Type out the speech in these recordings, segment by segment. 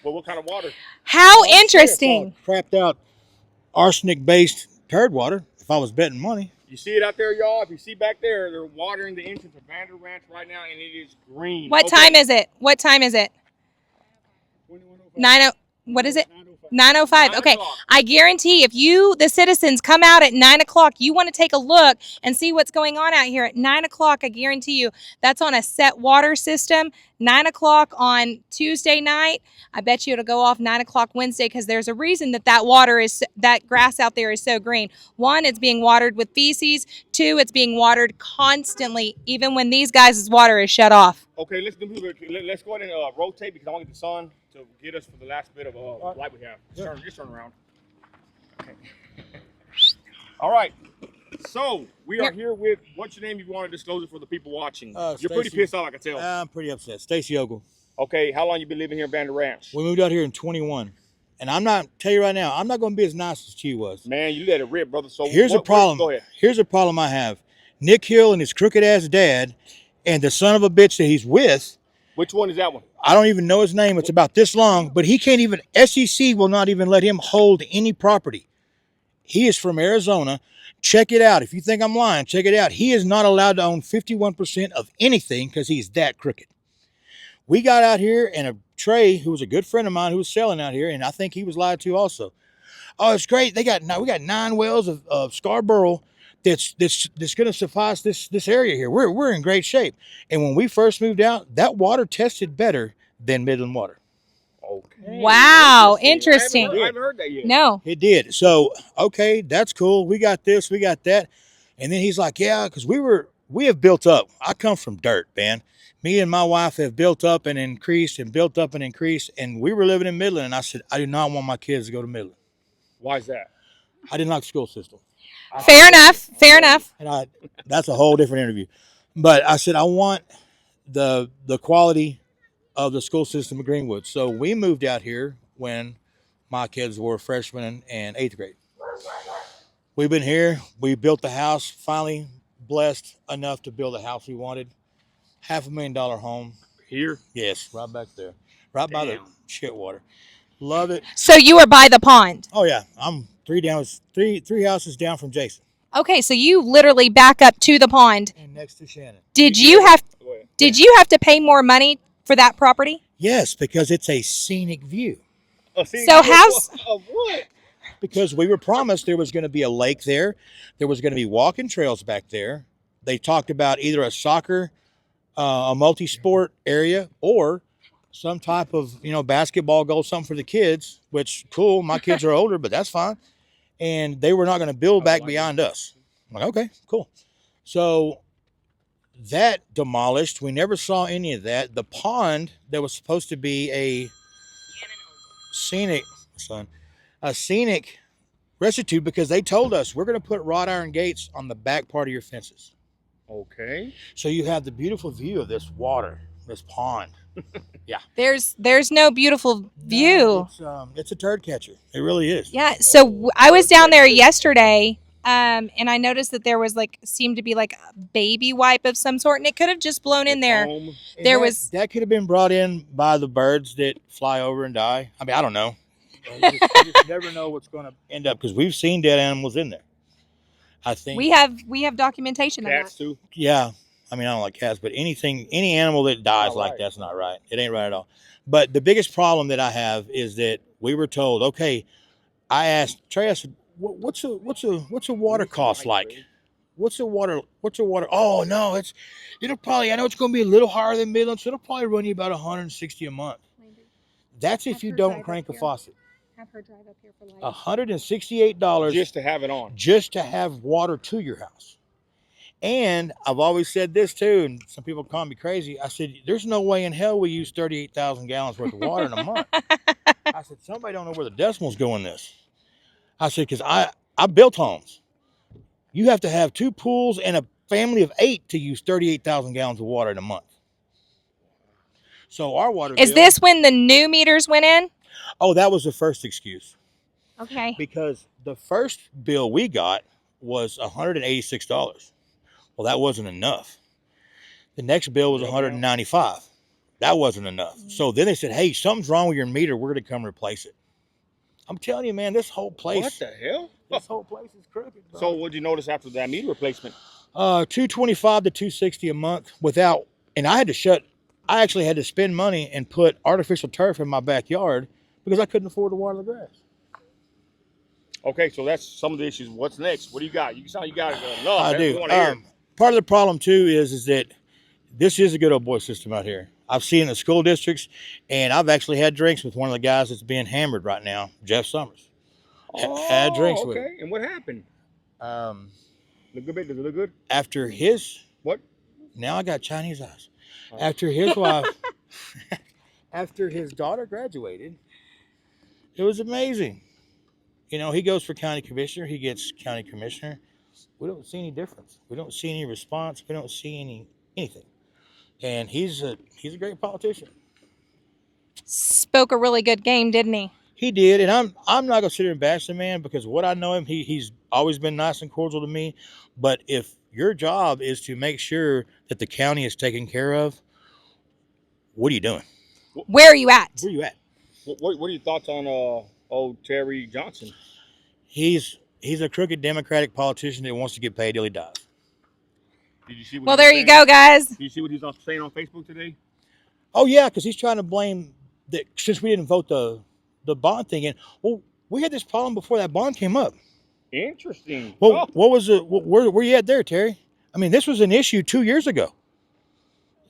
Well, what kind of water? How interesting. Crapped out arsenic-based turd water. If I was betting money. You see it out there, y'all? If you see back there, they're watering the entrance of Vander Ranch right now, and it is green. What time is it? What time is it? 9. What is it? 9:05. Okay. I guarantee if you, the citizens, come out at 9 o'clock, you want to take a look and see what's going on out here at 9 o'clock. I guarantee you that's on a set water system. 9 o'clock on Tuesday night. I bet you it'll go off 9 o'clock Wednesday because there's a reason that grass out there is so green. One, it's being watered with feces. Two, it's being watered constantly, even when these guys' water is shut off. Okay, let's go ahead and rotate because I want to get the sun to get us for the last bit of light we have. Just turn around. Okay. All right. So we are here with, what's your name if you want to disclose it for the people watching? You're pretty pissed off, I can tell. I'm pretty upset. Stacy Ogle. Okay, how long you been living here in Vander Ranch? We moved out here in 21. And tell you right now, I'm not going to be as nice as Chi was. Man, you let it rip, brother. So here's a problem. Go ahead. Here's a problem I have. Nick Hill and his crooked ass dad and the son of a bitch that he's with. Which one is that one? I don't even know his name. It's about this long, but he can't even, SEC will not even let him hold any property. He is from Arizona. Check it out. If you think I'm lying, check it out. He is not allowed to own 51% of anything because he's that crooked. We got out here and a Trey, who was a good friend of mine who was selling out here, and I think he was lied to also. Oh, it's great. We got 9 wells of Scarborough that's going to suffice this area here. We're in great shape. And when we first moved out, that water tested better than Midland water. Okay. Wow, interesting. I haven't heard that yet. No. It did. So, okay, that's cool. We got this, we got that. And then he's like, yeah, because we have built up. I come from dirt, man. Me and my wife have built up and increased and built up and increased. And we were living in Midland. And I said, I do not want my kids to go to Midland. Why is that? I didn't like the school system. Fair enough. And that's a whole different interview. But I said, I want the quality of the school system of Greenwood. So we moved out here when my kids were freshmen and 8th grade. We've been here. We built the house, finally blessed enough to build a house we wanted. $500,000 home. Here? Yes, right back there. Right by the shit water. Love it. So you were by the pond? Oh, yeah. I'm three houses down from Jason. Okay, so you literally back up to the pond. And next to Shannon. Did you have to pay more money for that property? Yes, because it's a scenic view. So how's... what? Because we were promised there was going to be a lake there. There was going to be walking trails back there. They talked about either a soccer, a multi-sport area, or some type of, basketball goal, something for the kids, which, cool, my kids are older, but that's fine. And they were not going to build back beyond us. I'm like, okay, cool. So that demolished. We never saw any of that. The pond that was supposed to be a scenic restitute, because they told us we're going to put wrought iron gates on the back part of your fences. Okay. So you have the beautiful view of this water, this pond. Yeah. There's no beautiful view. No, it's a turd catcher. It really is. Yeah. So I was down there yesterday, and I noticed that there was seemed to be a baby wipe of some sort, and it could have just blown in there. That could have been brought in by the birds that fly over and die. I mean, I don't know. You just never know what's going to end up, because we've seen dead animals in there. I think we have documentation of that. Cats too. Yeah. I mean, I don't like cats, but any animal that dies that's not right. It ain't right at all. But the biggest problem that I have is that we were told, okay, I asked Trey, I said, what's a water cost like? What's a water? Oh no, it'll probably, I know it's going to be a little higher than Midland, so it'll probably run you about $160 a month. That's if you don't crank a faucet. Have her drive up here for light. $168 just to have it on. Just to have water to your house. And I've always said this too, and some people call me crazy. I said, there's no way in hell we use 38,000 gallons worth of water in a month. I said, somebody don't know where the decimals go in this. I said, because I built homes. You have to have 2 pools and a family of 8 to use 38,000 gallons of water in a month. So our water Is this when the new meters went in? Oh, that was the first excuse. Okay. Because the first bill we got was $186. Well, that wasn't enough. The next bill was $195. That wasn't enough. So then they said, hey, something's wrong with your meter. We're going to come replace it. I'm telling you, man, this whole place. What the hell? This whole place is crooked, bro. So what'd you notice after that meter replacement? $225 to $260 a month without, and I actually had to spend money and put artificial turf in my backyard because I couldn't afford to water the grass. Okay, so that's some of the issues. What's next? What do you got? You sound you got enough. I do. We wanna hear it. Part of the problem too is that this is a good old boy system out here. I've seen the school districts, and I've actually had drinks with one of the guys that's being hammered right now, Jeff Summers. Had drinks with him. Okay, and what happened? Look good, does it look good? After his What? Now I got Chinese eyes. After his wife, after his daughter graduated, it was amazing. You know, he goes for county commissioner. He gets county commissioner. We don't see any difference. We don't see any response. We don't see anything. And he's a great politician. Spoke a really good game, didn't he? He did, and I'm not gonna sit here and bash the man because what I know him, he's always been nice and cordial to me. But if your job is to make sure that the county is taken care of, what are you doing? Where are you at? Where are you at? What are your thoughts on old Terry Johnson? He's a crooked Democratic politician that wants to get paid till he dies. Did you see? Well, there you go, guys. Did you see what he's saying on Facebook today? Oh yeah, because he's trying to blame that since we didn't vote the bond thing in. Well, we had this problem before that bond came up. Interesting. Well, what was it? Where you at there, Terry? I mean, this was an issue 2 years ago.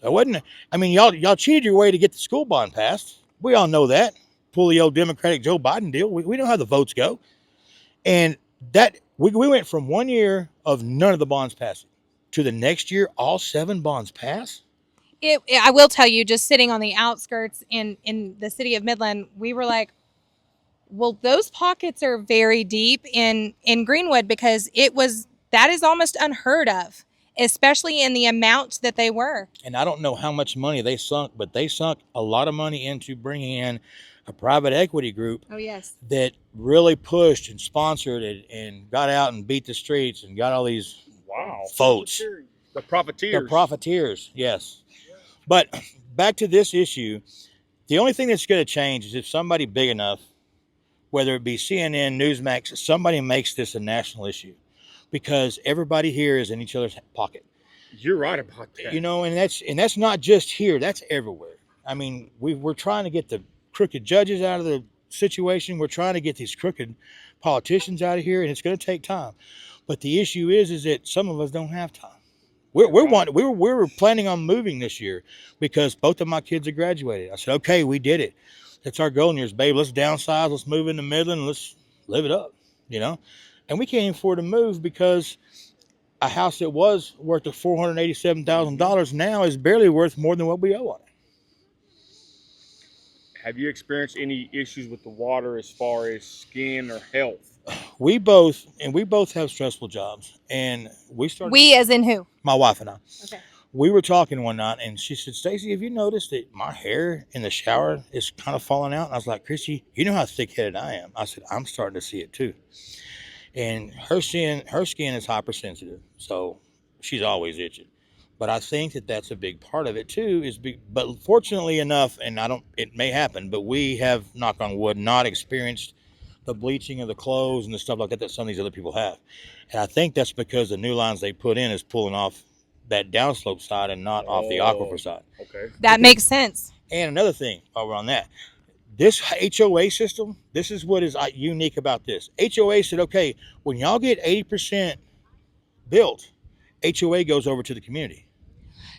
It wasn't. I mean, y'all cheated your way to get the school bond passed. We all know that. Pull the old Democratic Joe Biden deal. We know how the votes go. And that we went from 1 year of none of the bonds passing to the next year, all 7 bonds pass. I will tell you, just sitting on the outskirts in the city of Midland, we were like, well, those pockets are very deep in Greenwood because that is almost unheard of, especially in the amount that they were. And I don't know how much money they sunk, but they sunk a lot of money into bringing in a private equity group. Oh, yes. That really pushed and sponsored it and got out and beat the streets and got all these votes. The profiteers. The profiteers, yes. But back to this issue, the only thing that's going to change is if somebody big enough, whether it be CNN, Newsmax, somebody makes this a national issue because everybody here is in each other's pocket. You're right about that. You know, and that's not just here, that's everywhere. I mean, we're trying to get the crooked judges out of the situation. We're trying to get these crooked politicians out of here, and it's going to take time. But the issue is that some of us don't have time. We were planning on moving this year because both of my kids have graduated. I said, okay, we did it. That's our goal in years, babe. Let's downsize. Let's move into Midland. Let's live it up, you know? And we can't even afford to move because a house that was worth $487,000 now is barely worth more than what we owe on it. Have you experienced any issues with the water as far as skin or health? We both have stressful jobs, and We as in who? My wife and I. Okay. We were talking one night, and she said, Stacy, have you noticed that my hair in the shower is kind of falling out? And I was like, Chrissy, you know how thick-headed I am. I said, I'm starting to see it too. And her skin is hypersensitive, so she's always itching. But I think that's a big part of it too. But fortunately enough, and it may happen, but we have, knock on wood, not experienced the bleaching of the clothes and the stuff like that some of these other people have. And I think that's because the new lines they put in is pulling off that downslope side and not off the aquifer side. Okay. That makes sense. And another thing while we're on that, this HOA system, this is what is unique about this. HOA said, okay, when y'all get 80% built, HOA goes over to the community.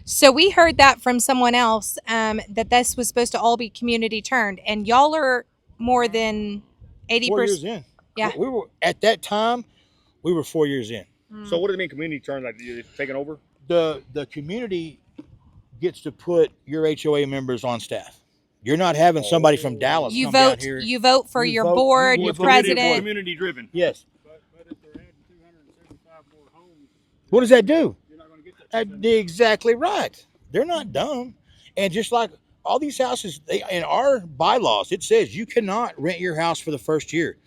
So we heard that from someone else, that this was supposed to all be community turned, and y'all are more than 80%. 4 years in. Yeah. We were at that time. We were 4 years in. So what does it mean, community turn? Like you're taking over? The community gets to put your HOA members on staff. You're not having somebody from Dallas You come vote. down here. You vote for your vote- board, you your vote- president. Community driven. Yes. But if they're adding 275 more homes, What does that do? you're not going to get that. That's exactly right. They're not dumb. And just like all these houses, in our bylaws, it says you cannot rent your house for the first year.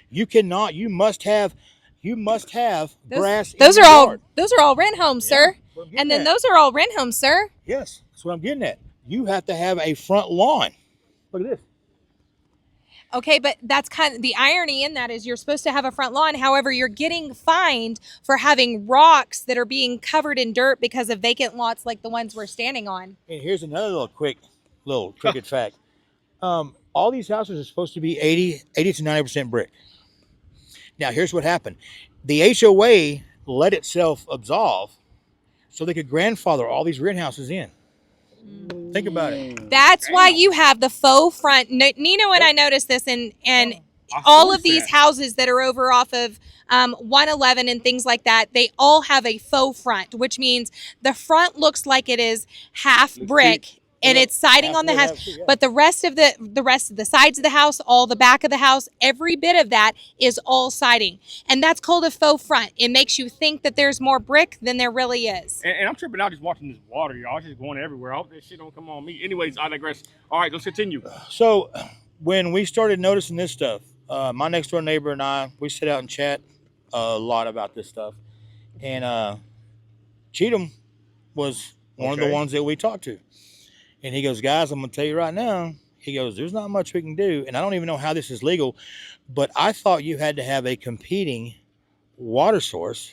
You cannot. You must have grass. Those in are your all. yard. Those are all rent homes, sir. That's what I'm getting And then at. those are all rent homes, sir. Yes, that's what I'm getting at. you have to have a front lawn. Look at this. Okay, but that's kind of the irony in that is you're supposed to have a front lawn. However, you're getting fined for having rocks that are being covered in dirt because of vacant lots like the ones we're standing on. And here's another little cricket fact. All these houses are supposed to be 80 to 90% brick. Now, here's what happened. The HOA let itself absolve so they could grandfather all these rent houses in. Think about it. That's why you have the faux front. Nino and I noticed this, and all of these houses that are over off of 111 and things like that, they all have a faux front, which means the front looks like it is half brick. And it's siding on the house, but the rest of the sides of the house, all the back of the house, every bit of that is all siding, and that's called a faux front. It makes you think that there's more brick than there really is. And I'm tripping out just watching this water, y'all. It's just going everywhere. I hope that shit don't come on me. Anyways, I digress. All right, let's continue. So, when we started noticing this stuff, my next door neighbor and I, we sit out and chat a lot about this stuff, and Cheatham was one of the ones that we talked to. And he goes, guys, I'm going to tell you right now. He goes, there's not much we can do. And I don't even know how this is legal, but I thought you had to have a competing water source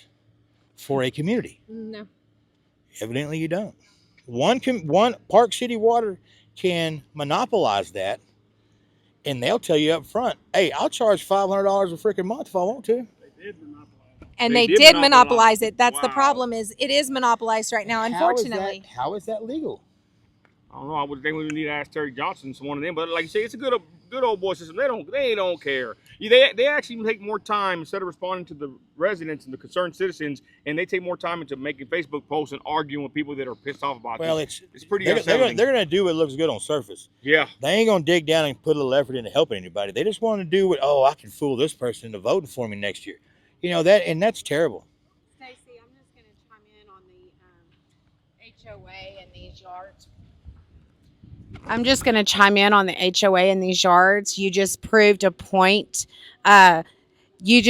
for a community. No. Evidently you don't. One Park City Water can monopolize that, and they'll tell you up front, hey, I'll charge $500 a freaking month if I want to. They did monopolize it. And they did monopolize it. That's the problem is it is monopolized right now, unfortunately. How is that legal? I don't know. I would think we would need to ask Terry Johnson, one of them. But like you say, it's a good old boy system. They don't care. They actually take more time instead of responding to the residents and the concerned citizens, and they take more time into making Facebook posts and arguing with people that are pissed off about Well, this. It's pretty they're unsettling. going to do what looks good on surface. Yeah. They ain't going to dig down and put a little effort into helping anybody. They just want to do what, I can fool this person into voting for me next year. And that's terrible. Stacy, I'm just going to chime in on the HOA and these yards. I'm just going to chime in on the HOA in these yards. You just proved a point. That you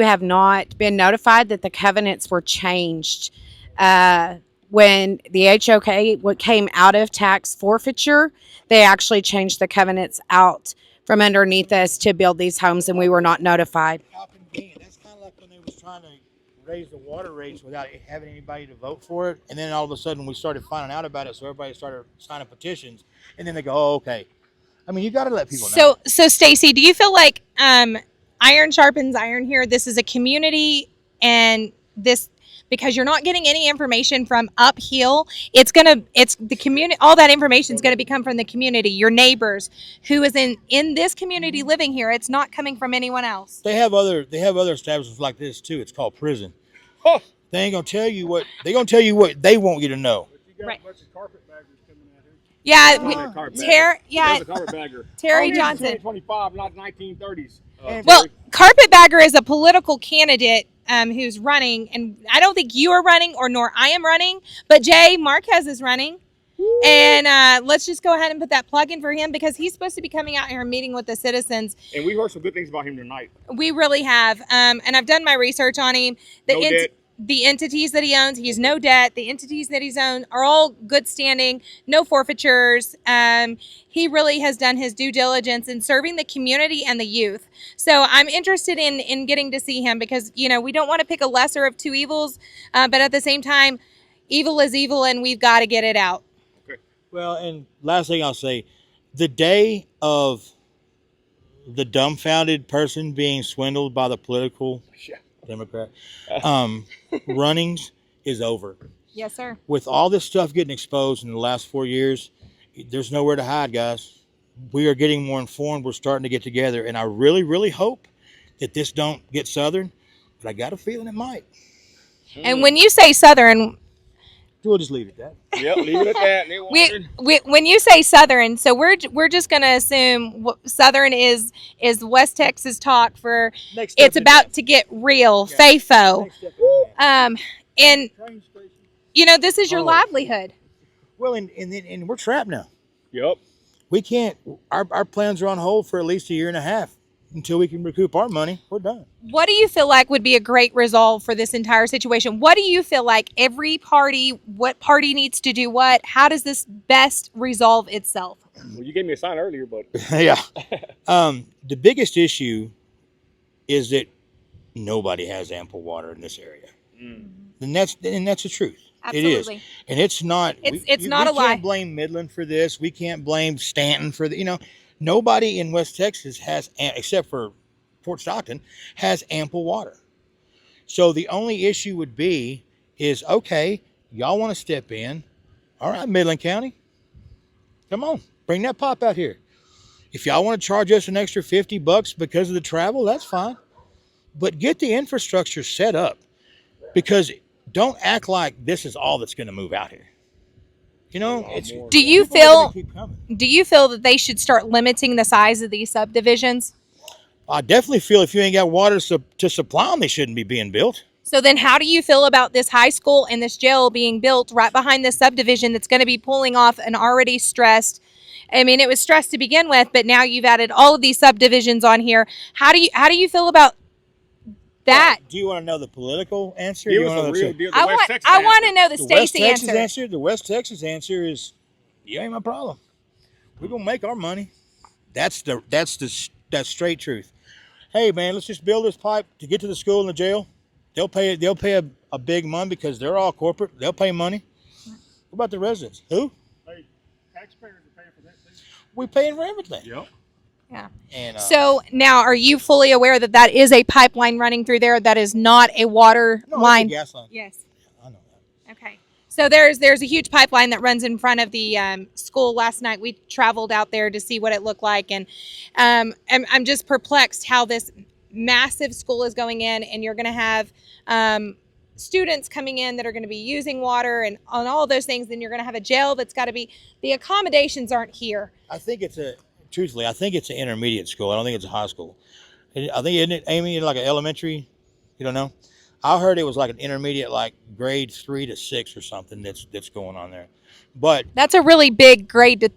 have not been notified that the covenants were changed. When the HOA came out of tax forfeiture, they actually changed the covenants out from underneath us to build these homes, and we were not notified. How convenient. That's kind of like when they was trying to raise the water rates without having anybody to vote for it, and then all of a sudden we started finding out about it, so everybody started signing petitions, and then they go, oh, okay. I mean, you got to let people know. So Stacy, do you feel like iron sharpens iron here? This is a community, and this, because you're not getting any information from uphill, it's the community. All that information is going to become from the community, your neighbors, who is in this community living here. It's not coming from anyone else. They have other establishments like this too. It's called prison. Oh. They ain't gonna tell you what they want you to know. But you got Right. a bunch of carpetbaggers coming out here. Yeah, There's a carpetbagger. Terry This is Johnson. 2025, not 1930s. Well, Carpetbagger is a political candidate who's running, and I don't think you are running, nor I am running, but Jay Marquez is running. And let's just go ahead and put that plug in for him, because he's supposed to be coming out here and meeting with the citizens. And we heard some good things about him tonight. We really have. And I've done my research on him. No debt. The entities that he owns, he has no debt. The entities that he's owned are all good standing, no forfeitures. He really has done his due diligence in serving the community and the youth. So I'm interested in getting to see him, because, we don't want to pick a lesser of two evils, but at the same time, evil is evil, and we've got to get it out. Well, and last thing I'll say, the day of the dumbfounded person being swindled by the political Democrat runnings is over. Yes, sir. With all this stuff getting exposed in the last 4 years, there's nowhere to hide, guys. We are getting more informed. We're starting to get together, and I really, really hope that this don't get Southern, but I got a feeling it might. And when you say Southern, We'll just leave it at that. Yep, leave it at that. when you say Southern, so we're just going to assume Southern is West Texas talk for Next step it's about to get real, FAFO. And Train station. this is your livelihood. Well, and we're trapped now. Yep. We can't. Our plans are on hold for at least a year and a half, until we can recoup our money, we're done. What do you feel like would be a great resolve for this entire situation? What do you feel like what party needs to do what? How does this best resolve itself? Well, you gave me a sign earlier, but Yeah. The biggest issue is that nobody has ample water in this area. And that's the truth. Absolutely. It is. And it's not It's not a lie. We can't blame Midland for this. We can't blame Stanton for nobody in West Texas has, except for Fort Stockton, has ample water. So the only issue would be is, okay, y'all want to step in. All right, Midland County, come on, bring that pop out here. If y'all want to charge us an extra $50 because of the travel, that's fine. But get the infrastructure set up, because don't act like this is all that's going to move out here. Do you feel that they should start limiting the size of these subdivisions? I definitely feel if you ain't got water to supply them, they shouldn't be being built. So then how do you feel about this high school and this jail being built right behind this subdivision that's going to be pulling off an already stressed, I mean, it was stressed to begin with, but now you've added all of these subdivisions on here. How do you feel about that? Do you want to know the political answer? give us the real deal. I want to know the Stacy answer. The West Texas answer is, you ain't my problem. We're gonna make our money. That's straight truth. Hey man, let's just build this pipe to get to the school and the jail. They'll pay a big money because they're all corporate. They'll pay money. What about the residents? Who? Hey, taxpayers are paying for that too. We're paying for everything. Yep. Yeah. And so now, are you fully aware that that is a pipeline running through there? That is not a water line. It's a gas line. Yes. I know that. Okay. So there's a huge pipeline that runs in front of the school. Last night we traveled out there to see what it looked like, and I'm just perplexed how this massive school is going in, and you're going to have students coming in that are going to be using water and on all those things. Then you're going to have a jail that's got to be. The accommodations aren't here. Truthfully, I think it's an intermediate school. I don't think it's a high school. I think, isn't it, Amy, like an elementary? You don't know? I heard it was like an intermediate, like grade 3 to 6 or something that's going on there. But that's a really big grade to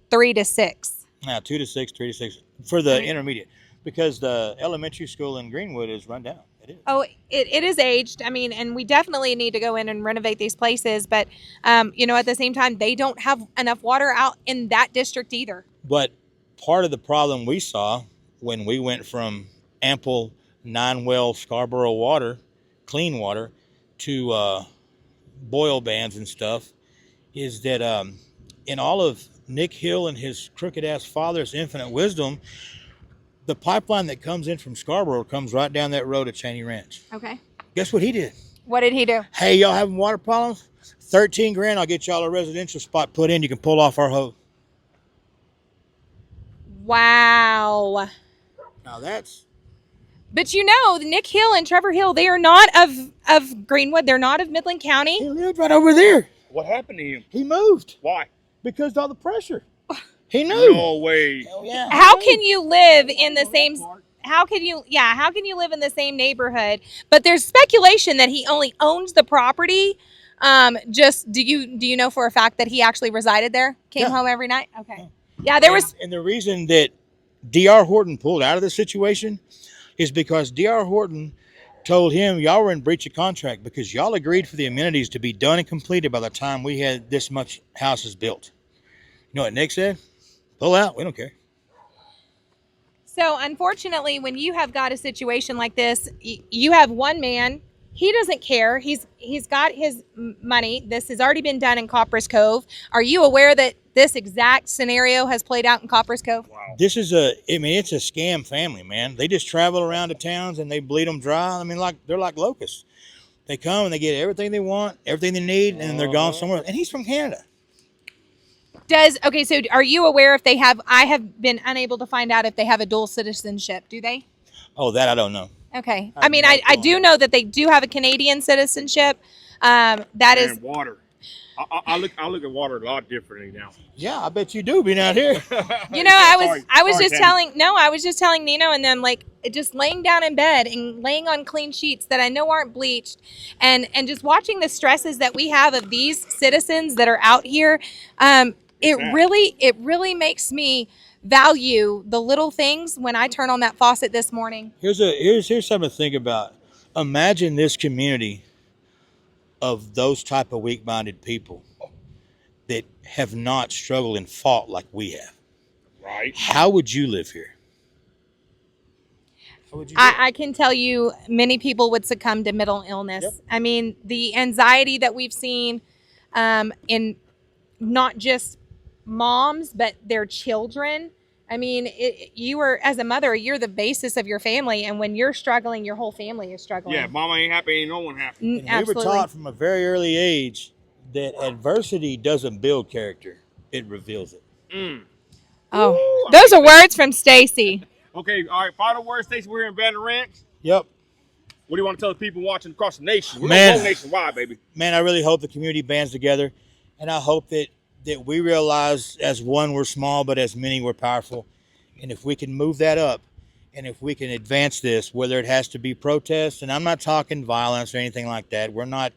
3 to 6. Yeah, 2 to 6, 3 to 6 for the intermediate, because the elementary school in Greenwood is run down. It is. Oh, it is aged. I mean, and we definitely need to go in and renovate these places. But, at the same time, they don't have enough water out in that district either. But part of the problem we saw when we went from ample 9-well Scarborough water, clean water, to boil bans and stuff, is that in all of Nick Hill and his crooked-ass father's infinite wisdom, the pipeline that comes in from Scarborough comes right down that road at Cheney Ranch. Okay. Guess what he did? What did he do? Hey, y'all having water problems? $13,000, I'll get y'all a residential spot put in. You can pull off our hose. Wow. Now that's... But Nick Hill and Trevor Hill, they are not of Greenwood. They're not of Midland County. He lived right over there. What happened to him? He moved. Why? Because of all the pressure. He knew. No way. Hell yeah. How can you live in the same... How can you live in the same neighborhood? But there's speculation that he only owns the property. Do you know for a fact that he actually resided there? Came home every night? Okay. Yeah, there was... And the reason that D.R. Horton pulled out of the situation is because D.R. Horton told him, y'all were in breach of contract because y'all agreed for the amenities to be done and completed by the time we had this much houses built. You know what Nick said? Pull out. We don't care. So, unfortunately, when you have got a situation like this, you have one man. He doesn't care. He's got his money. This has already been done in Copper's Cove. Are you aware that this exact scenario has played out in Copper's Cove? Wow. It's a scam family, man. They just travel around to towns and they bleed them dry. I mean, they're like locusts. They come and they get everything they want, everything they need, and then they're gone somewhere. And he's from Canada. So are you aware if they have, I have been unable to find out if they have a dual citizenship, do they? Oh, that I don't know. Okay. I do know that they do have a Canadian citizenship. That is water. I look at water a lot differently now. Yeah, I bet you do being out here. I was just telling Nino and them, like, just laying down in bed and laying on clean sheets that I know aren't bleached, and just watching the stresses that we have of these citizens that are out here. It really makes me value the little things when I turn on that faucet this morning. Here's something to think about. Imagine this community of those type of weak-minded people that have not struggled and fought like we have. Right. How would you live here? How would you I can tell you many people would succumb to mental illness. Yep. I mean, the anxiety that we've seen in not just moms, but their children. I mean, you are, as a mother, you're the basis of your family. And when you're struggling, your whole family is struggling. Yeah, mama ain't happy, ain't no one happy. And we were taught from a very early age that adversity doesn't build character, it reveals it. Oh, Ooh, those are words from Stacy. Okay, all right, final word, Stacey. We're in Vander Ranch. Yep. What do you want to tell the people watching across the nation? We're Man. going nationwide, baby. Man, I really hope the community bands together, and I hope that we realize as one we're small, but as many we're powerful. And if we can move that up, and if we can advance this, whether it has to be protests, and I'm not talking violence or anything like that. We're not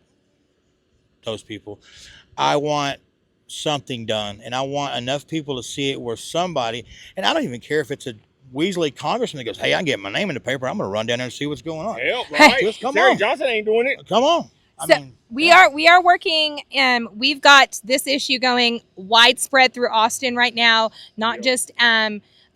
those people. I want something done, and I want enough people to see it where somebody, and I don't even care if it's a Weasley congressman that goes, hey, I can get my name in the paper. I'm going to run down there and see what's going on. Hell, right. Just come Terry on. Johnson ain't doing it. Come on. We are working. We've got this issue going widespread through Austin right now, not just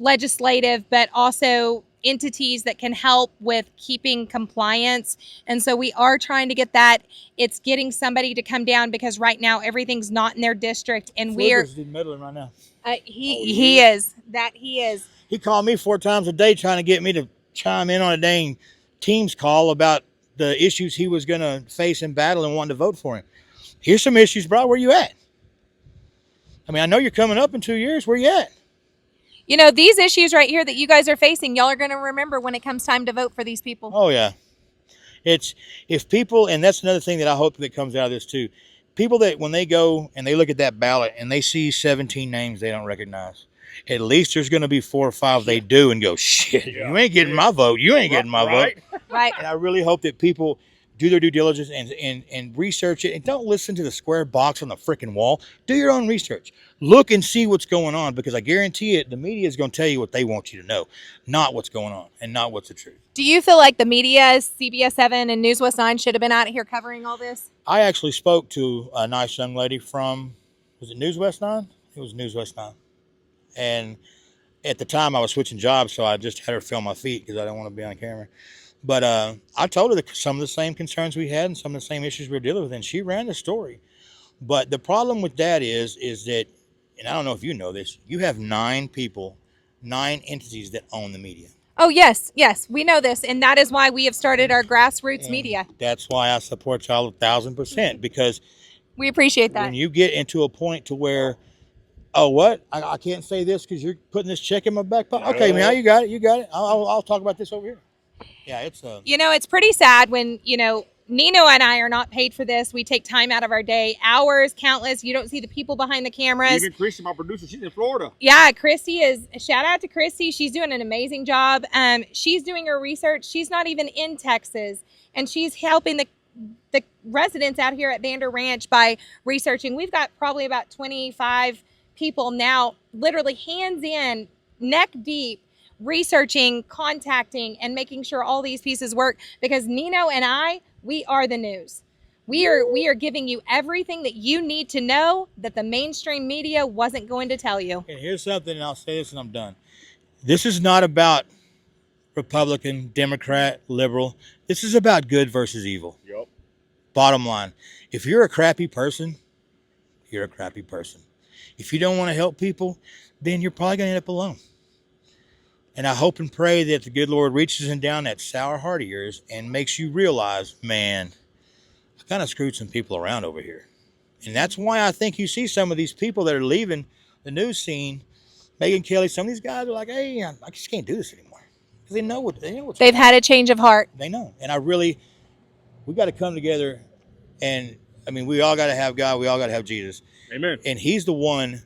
legislative, but also entities that can help with keeping compliance. And so we are trying to get that. It's getting somebody to come down because right now everything's not in their district, and we're meddling right now. he is. He called me 4 times a day trying to get me to chime in on a dang Teams call about the issues he was going to face in battle and wanting to vote for him. Here's some issues, bro. Where you at? I mean, I know you're coming up in 2 years. Where you at? You know, these issues right here that you guys are facing, y'all are going to remember when it comes time to vote for these people. Oh, yeah. It's if people, and that's another thing that I hope that comes out of this too. People that when they go and they look at that ballot and they see 17 names they don't recognize, at least there's going to be 4 or 5 they do and go, shit, you ain't getting my vote. You ain't getting my vote. Right. And I really hope that people do their due diligence and research it. And don't listen to the square box on the freaking wall. Do your own research. Look and see what's going on, because I guarantee it, the media is going to tell you what they want you to know, not what's going on and not what's the truth. Do you feel like the media, CBS 7 and News West 9, should have been out here covering all this? I actually spoke to a nice young lady from, was it News West 9? It was News West 9. And at the time I was switching jobs, so I just had her film my feet because I didn't want to be on camera. But I told her that some of the same concerns we had and some of the same issues we were dealing with, and she ran the story. But the problem with that is that, and I don't know if you know this, you have 9 people, 9 entities that own the media. Oh, yes, we know this, and that is why we have started our grassroots And media. That's why I support y'all 1,000%, because We appreciate that. when you get into a point to where, oh, what? I can't say this because you're putting this check in my back pocket. Okay, man, you got it. I'll talk about this over here. Yeah, it's You know, it's pretty sad when, Nino and I are not paid for this. We take time out of our day, hours, countless. You don't see the people behind the cameras. Even Christy, my producer, she's in Florida. Yeah, Christy shout out to Christy. She's doing an amazing job. She's doing her research. She's not even in Texas, and she's helping the residents out here at Vander Ranch by researching. We've got probably about 25 people now, literally hands in, neck deep, researching, contacting, and making sure all these pieces work, because Nino and we are the news. We are giving you everything that you need to know that the mainstream media wasn't going to tell you. And here's something, and I'll say this and I'm done. This is not about Republican, Democrat, liberal. This is about good versus evil. Yep. Bottom line, if you're a crappy person, you're a crappy person. If you don't want to help people, then you're probably going to end up alone. And I hope and pray that the good Lord reaches in down that sour heart of yours and makes you realize, man, I kind of screwed some people around over here. And that's why I think you see some of these people that are leaving the news scene, Megyn Kelly, some of these guys are like, hey, I just can't do this anymore. Because they know what's They've had a change of heart. They know. And we got to come together, and I mean, we all got to have God. We all got to have Jesus. Amen. And he's the one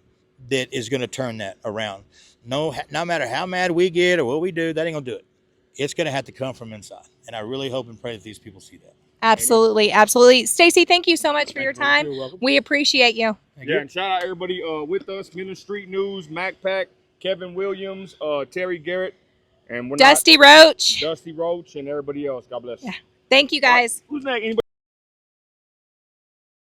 that is going to turn that around. No matter how mad we get or what we do, that ain't going to do it. It's going to have to come from inside. And I really hope and pray that these people see that. Absolutely. Absolutely. Stacey, thank you so much for your time. You're welcome. We appreciate you. Thank Yeah, you. and shout out everybody with us, Middle Street News, MacPack, Kevin Williams, Terry Garrett, and Dusty Roach. Dusty Roach, and everybody else. God bless. Yeah. Thank you All right, guys. who's next? Anybody?